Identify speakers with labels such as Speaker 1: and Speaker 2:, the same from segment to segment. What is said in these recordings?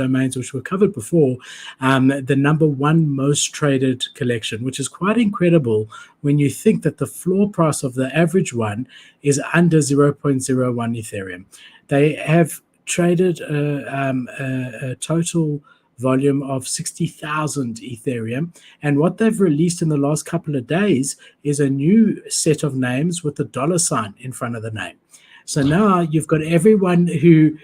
Speaker 1: domains, which were covered before, the number one most traded collection, which is quite incredible when you think that the floor price of the average one is under 0.01 Ethereum. They have traded a total volume of 60,000 Ethereum. And what they've released in the last couple of days is a new set of names with the $ in front of the name. So now you've got everyone who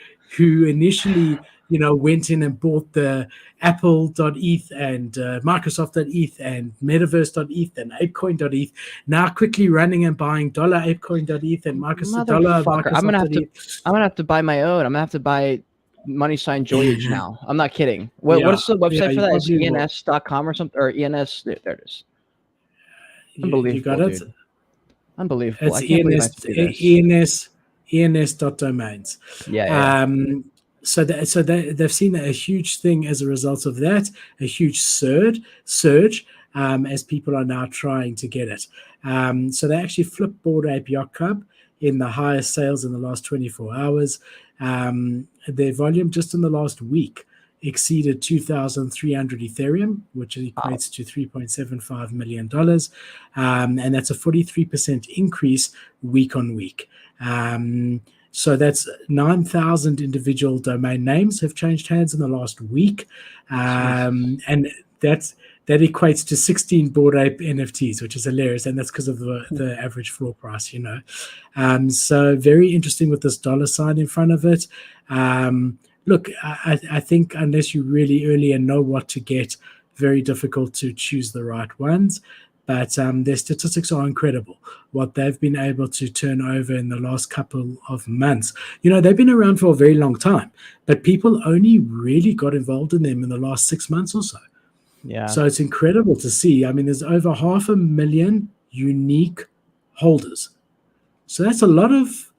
Speaker 1: initially, went in and bought the Apple.eth and Microsoft.eth and Metaverse.eth and ApeCoin.eth, now quickly running and buying $ApeCoin.eth and Microsoft.eth.
Speaker 2: I'm gonna have to buy my own. I'm gonna have to buy money sign Joyage now. I'm not kidding. What's the website for that? It's ENS.com or something, or ENS. There it is. Unbelievable, you got it? Dude. Unbelievable.
Speaker 1: It's ENS.domains.
Speaker 2: Yeah.
Speaker 1: So they've seen a huge thing as a result of that, a huge surge as people are now trying to get it. So they actually flipped Bored Ape Yacht Club in the highest sales in the last 24 hours. Their volume just in the last week exceeded 2,300 Ethereum, which equates to $3.75 million. And that's a 43% increase week on week. So that's 9,000 individual domain names have changed hands in the last week. And that equates to 16 Bored Ape NFTs, which is hilarious. And that's because of the average floor price, So very interesting with this $ in front of it. Look, I think unless you really early and know what to get, very difficult to choose the right ones. But their statistics are incredible, what they've been able to turn over in the last couple of months. They've been around for a very long time, but people only really got involved in them in the last 6 months or so.
Speaker 2: Yeah.
Speaker 1: So it's incredible to see. I mean, there's over 500,000 unique holders. So that's a lot of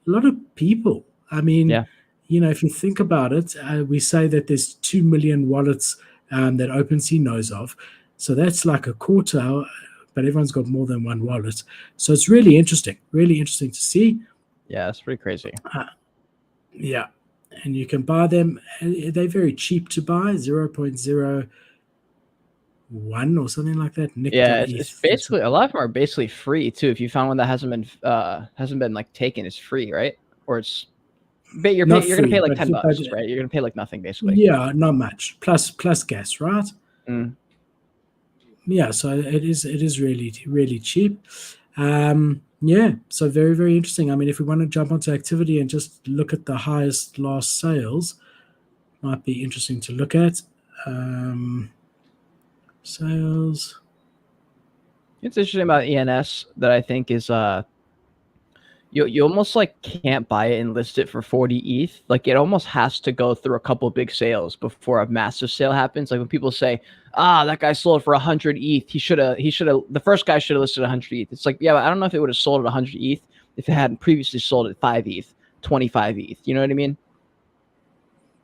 Speaker 1: people. I mean, if you think about it, we say that there's 2 million wallets that OpenSea knows of. So that's like a quarter, but everyone's got more than one wallet. So it's really interesting to see.
Speaker 2: Yeah, it's pretty crazy.
Speaker 1: Yeah. And you can buy them. They're very cheap to buy, 0.01 or something like that.
Speaker 2: It's basically, a lot of them are basically free too. If you found one that hasn't been like taken, it's free, right? Or it's you're going to pay like $10, right? You're going to pay like nothing basically.
Speaker 1: Yeah, not much. Plus gas, right?
Speaker 2: Mm.
Speaker 1: Yeah, so it is really, really cheap. So very, very interesting. I mean, if we want to jump onto activity and just look at the highest last sales, might be interesting to look at. Sales.
Speaker 2: It's interesting about ENS that I think is you almost like can't buy it and list it for 40 ETH. Like it almost has to go through a couple big sales before a massive sale happens. Like when people say, that guy sold for 100 ETH. The first guy should have listed 100 ETH. It's like, yeah, but I don't know if it would have sold at 100 ETH if it hadn't previously sold at 5 ETH, 25 ETH. You know what I mean?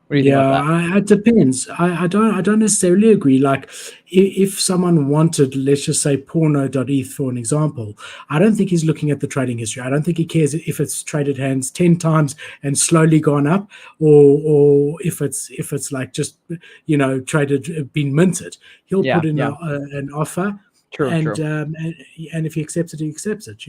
Speaker 2: What do you think about that?
Speaker 1: It depends. I don't necessarily agree. Like if someone wanted, let's just say porno.eth for an example, I don't think he's looking at the trading history. I don't think he cares if it's traded hands 10 times and slowly gone up, or if it's like just traded, been minted. He'll put in an offer.
Speaker 2: True.
Speaker 1: And if he accepts it, he accepts it.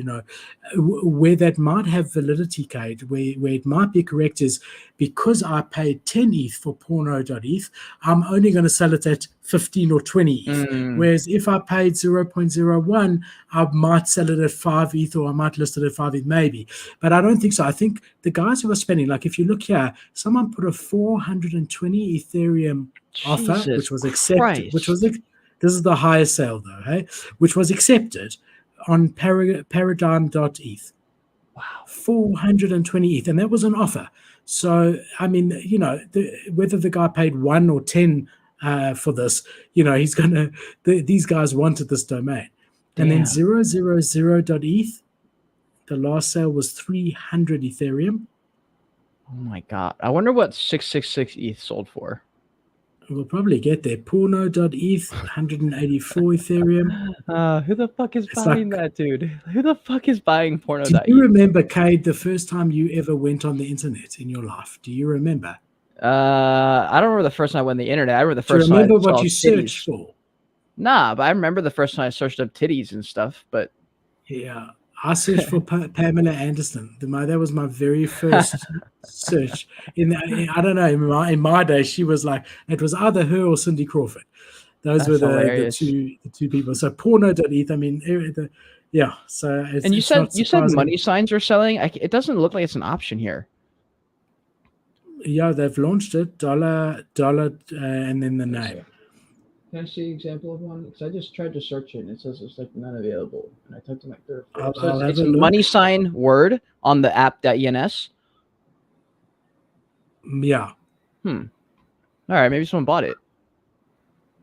Speaker 1: Where that might have validity, Kate, where it might be correct is because I paid 10 ETH for porno.eth, I'm only going to sell it at 15 or 20 ETH. Whereas if I paid 0.01, I might sell it at 5 ETH, or I might list it at 5 ETH maybe. But I don't think so. I think the guys who are spending, like if you look here, someone put a 420 Ethereum offer, which was accepted, this is the highest sale though, hey? Which was accepted on paradigm.eth.
Speaker 2: Wow.
Speaker 1: 420 ETH. And that was an offer. So, I mean, whether the guy paid 1 or 10 for this, he's going to, these guys wanted this domain. And then 000.eth, the last sale was 300 Ethereum.
Speaker 2: Oh my God. I wonder what 666 ETH sold for.
Speaker 1: We'll probably get there. Porno.eth, 184 Ethereum.
Speaker 2: Who the fuck is buying that, dude? Who the fuck is buying porno.eth?
Speaker 1: Do you remember, Cade, the first time you ever went on the internet in your life? Do you remember?
Speaker 2: I don't remember the first time I went on the internet. I remember the
Speaker 1: Do you
Speaker 2: first time I
Speaker 1: remember what
Speaker 2: saw
Speaker 1: you searched
Speaker 2: titties.
Speaker 1: for?
Speaker 2: Nah, but I remember the first time I searched up titties and stuff. But
Speaker 1: Yeah, I searched for Pamela Anderson. That was my very first search. I don't know, in my day, she was like, it was either her or Cindy Crawford. Those were
Speaker 2: that's
Speaker 1: the
Speaker 2: hilarious.
Speaker 1: two people. So porno.eth. I mean, yeah. So
Speaker 2: And
Speaker 1: it's not
Speaker 2: you said
Speaker 1: surprising.
Speaker 2: money signs are selling. It doesn't look like it's an option here.
Speaker 1: Yeah, they've launched it, dollar, and then the name.
Speaker 2: Can I see an example of one? Because I just tried to search it and it says it's like not available. And I typed in like third. It
Speaker 1: I'll
Speaker 2: says
Speaker 1: have
Speaker 2: it's
Speaker 1: a
Speaker 2: money
Speaker 1: look.
Speaker 2: sign word on the app.ens.
Speaker 1: Yeah,
Speaker 2: All right, maybe someone bought it.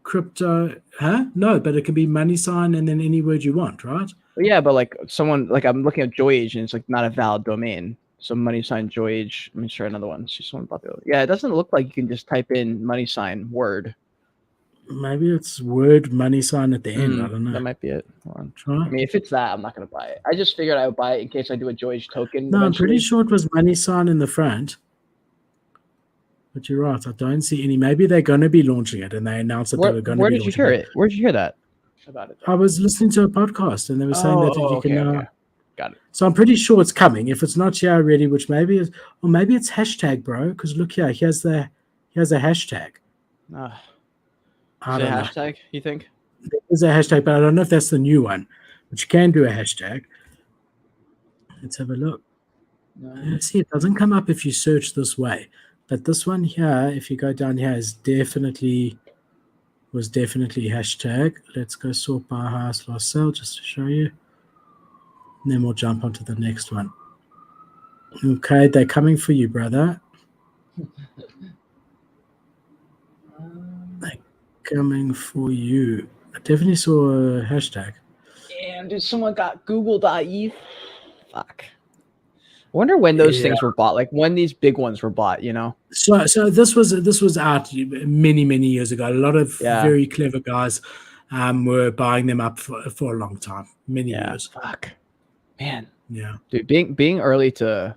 Speaker 1: crypto, huh? No, but it can be money sign and then any word you want, right?
Speaker 2: But yeah, but like someone, like I'm looking at Joy Age and it's like not a valid domain. So money sign Joy Age. Let me try another one. See, someone bought the other. Yeah, it doesn't look like you can just type in money sign word.
Speaker 1: Maybe it's word money sign at the end. I don't know.
Speaker 2: That might be it. Hold on.
Speaker 1: Try.
Speaker 2: I mean, if it's that, I'm not gonna buy it. I just figured I would buy it in case I do a Joy Age token
Speaker 1: No, I'm pretty
Speaker 2: eventually.
Speaker 1: sure it was money sign in the front. But you're right. I don't see any. Maybe they're going to be launching it, and they announced that they were going to
Speaker 2: Where
Speaker 1: be
Speaker 2: did you
Speaker 1: launching
Speaker 2: hear
Speaker 1: it.
Speaker 2: it? Where did you hear that about it?
Speaker 1: I was listening to a podcast, and they were saying that you can.
Speaker 2: Okay. Got it.
Speaker 1: So I'm pretty sure it's coming. If it's not here already, which maybe is, or maybe it's hashtag, bro. Because look here, here's the hashtag. I
Speaker 2: Say
Speaker 1: don't know.
Speaker 2: hashtag, you think?
Speaker 1: There's a hashtag, but I don't know if that's the new one. But you can do a hashtag. Let's have a look. Let's see, it doesn't come up if you search this way. But this one here, if you go down here, was definitely hashtag. Let's go sort by highest last sale just to show you. And then we'll jump onto the next one. Okay, they're coming for you, brother. They're coming for you. I definitely saw a hashtag.
Speaker 2: Damn, dude, someone got Google.eth. Fuck. I wonder when those things were bought, like when these big ones were bought, you know?
Speaker 1: So this was out many years ago. A lot of very clever guys were buying them up for a long time, many years.
Speaker 2: Fuck. Man.
Speaker 1: Yeah.
Speaker 2: Dude, being early to